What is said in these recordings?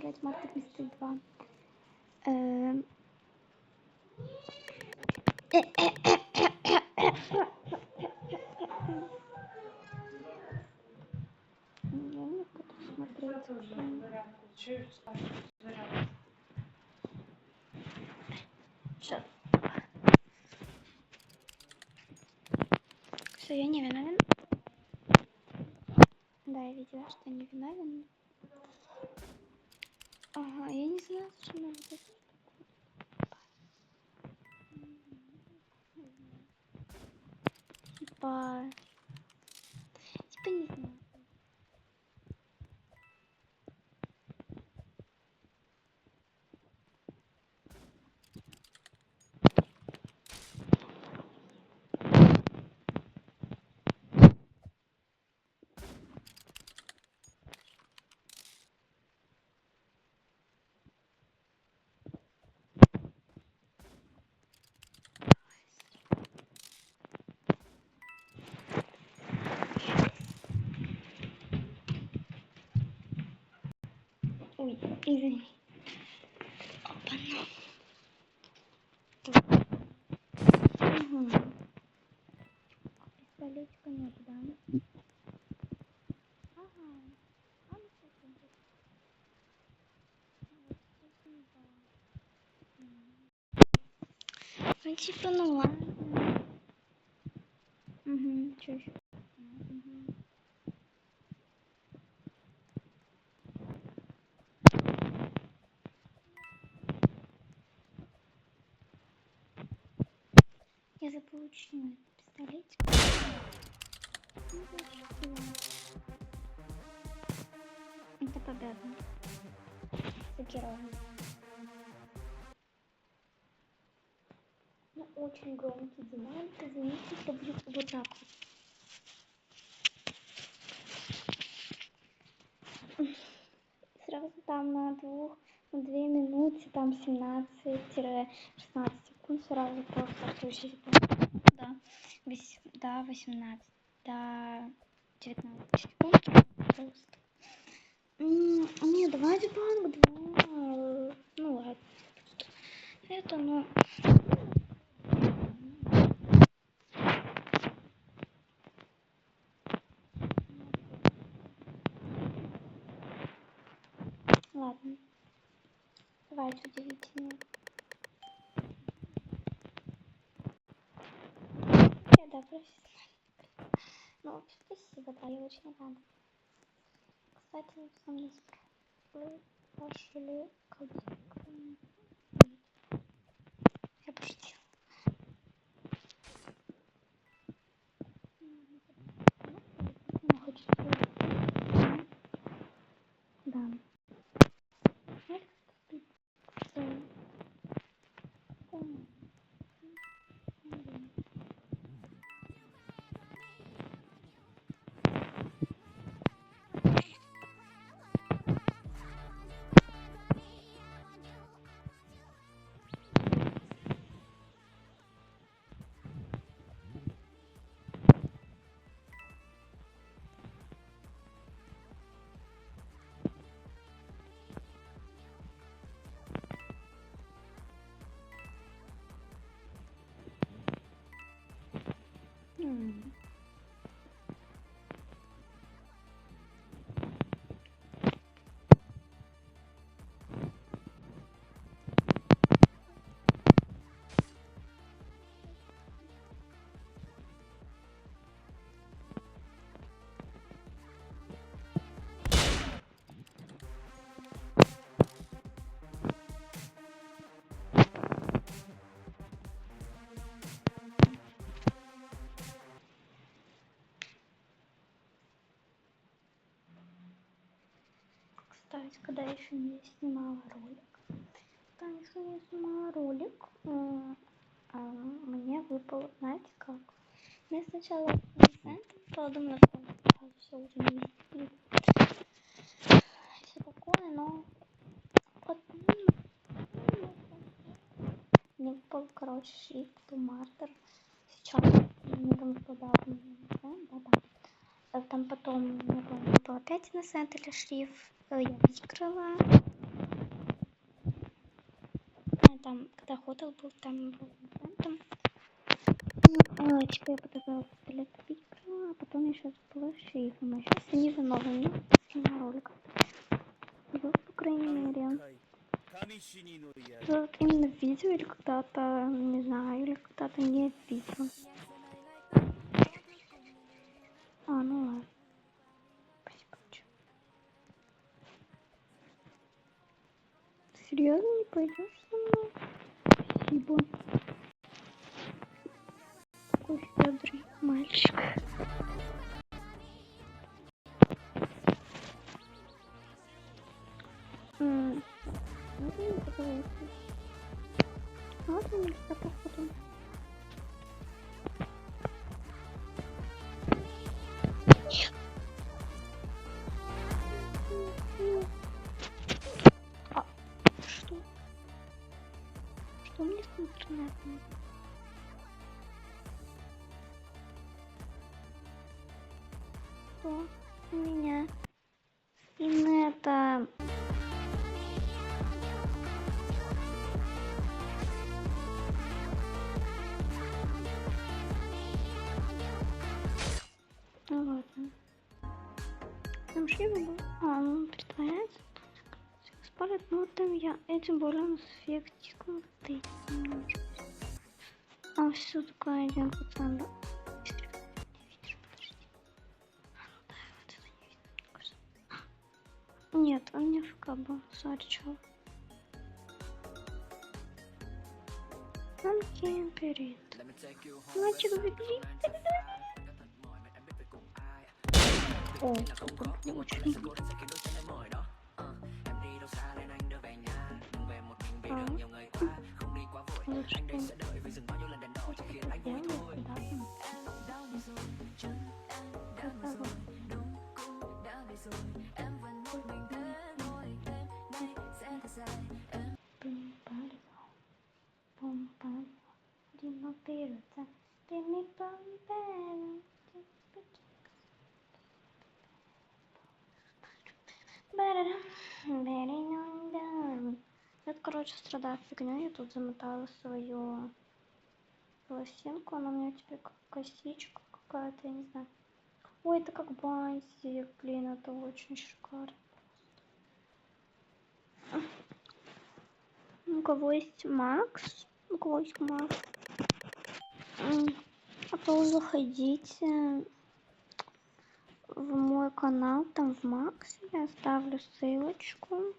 играть Мартер Мистер 2. Я не буду смотреть. Сейчас. Что, я не виновен? Да, я видела, что не виновен. Ага, я не знаю, зачем я вот это. Типа не знаю. Ой, извини. Опа-на. Угу. Пистолетика нет, да? Ага. А ну что там? Ну типа, ну ладно. Угу, чё ещё? Угу. Я заполучила пистолетик. Это победа. За героем. Ну, очень громкий динамик. Извините, что будет вот так вот. Сразу там на 2 минуты, там 17-16 секунд сразу просто включить. Да, до 18, до 19 секунд просто. Не, давайте банк 2. Ну ладно. Это, ну... Ладно. Давайте удивительно. Да, профессионально. Ну, спасибо, да, я очень рада. Кстати, вы со мной спрашивали, как я пошутила. Ну, хочется. Да. Кстати, когда я еще не снимала ролик, мне выпал, знаете как? Мне сначала подумала, что все уже не висит. Все такое, но потом мне выпал, короче, шрифт Мартер. Сейчас мне там подал, да. Там потом мне выпал опять Innocent или шрифт. Я выиграла. там, когда Хотел был, там был там. Типа я подобрала пистолет Пикра, а потом еще забыла шейфом. А сейчас они за новыми на роликах. Был, по крайней мере. Вот именно в видео или когда-то, не знаю, или когда-то не в видео. Ну ладно. Спасибо. Серьезно не пойдешь со мной? Спасибо. Какой щедрый мальчик. Можно мне поговорить? Можно мне с тобой потом? Что? Что мне с интернетом? Что у меня с интернетом? Ну ладно. Там шива был. Он притворяется. Спалит, ну там я этим более с эффектиком. Ты немножко. Все такое один пацан. Да. Нет, он не ФК был. Сори, чел. Он кемперит. Мальчик, забери. О, очень. Это, короче, страдаю фигней. Я тут замотала свою волосинку. Она у меня теперь как косичка какая-то, я не знаю. Ой, это как бантик. Блин, это очень шикарно. У кого есть Макс? У кого есть Макс? А то заходите в мой канал, там в Макс. Я оставлю ссылочку.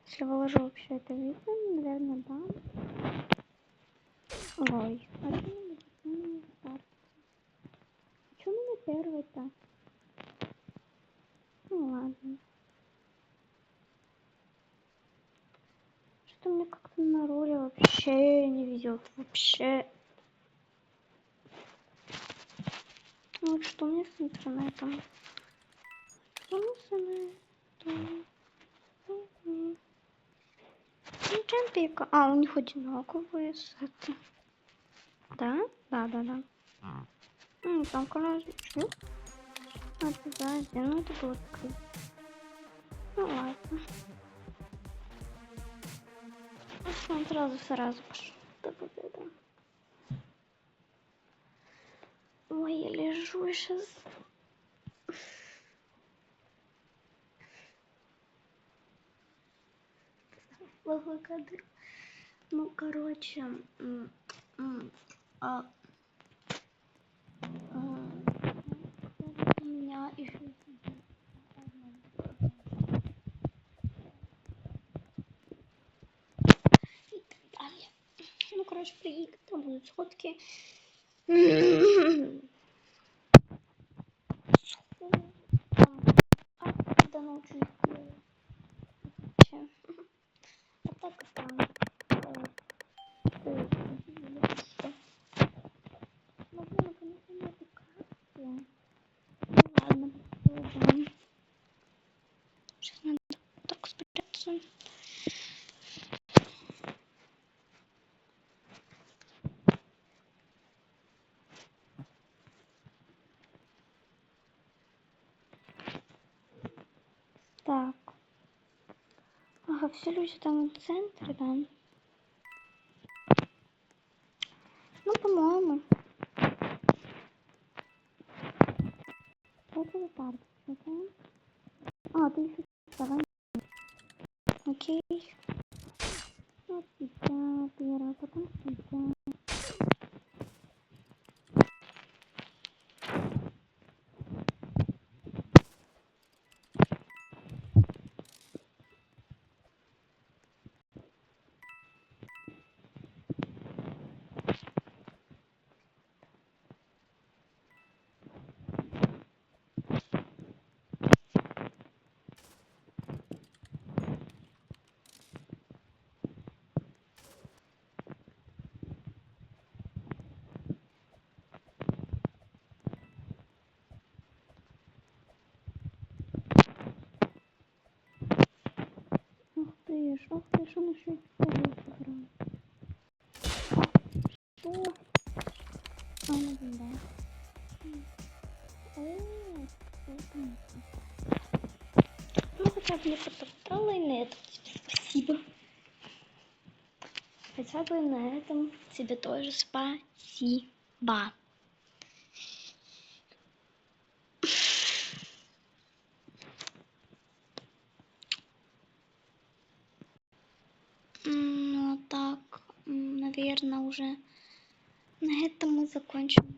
Если выложу вообще это видео, наверное, да. Ой, а что у меня первый-то? Ну ладно. Что-то мне как-то на роли вообще не везет. Вообще. Ну что у меня с интернетом? Что с интернетом? Ну, Джампика. У них одинаковые сеты. Да? Да. Там, короче, это сзади. Ну, это было такое. Ну, ладно. Он сразу пошел. Да. Ой, я лежу сейчас. Плохой кадр. Ну, короче, у меня еще и так далее. Ну, короче, приедет, там будут сходки. Когда ночью сделаю. А так там. Могу наконец-то не отвлекаться. Ладно, попробуем. Сейчас надо так спрятаться. Так. Ага, все люди там в центре, да? по-моему. Это за карточка, окей? А, ты еще давай. Окей. Вот тебя первая, потом тебя. Ох ты ж, он еще и пистолет сыграл. Что? А, ну да. О, что там? Ну хотя бы не потоптала и на этом тебе спасибо. Хотя бы на этом тебе тоже спасибо. Ну а так, наверное, уже на этом мы закончим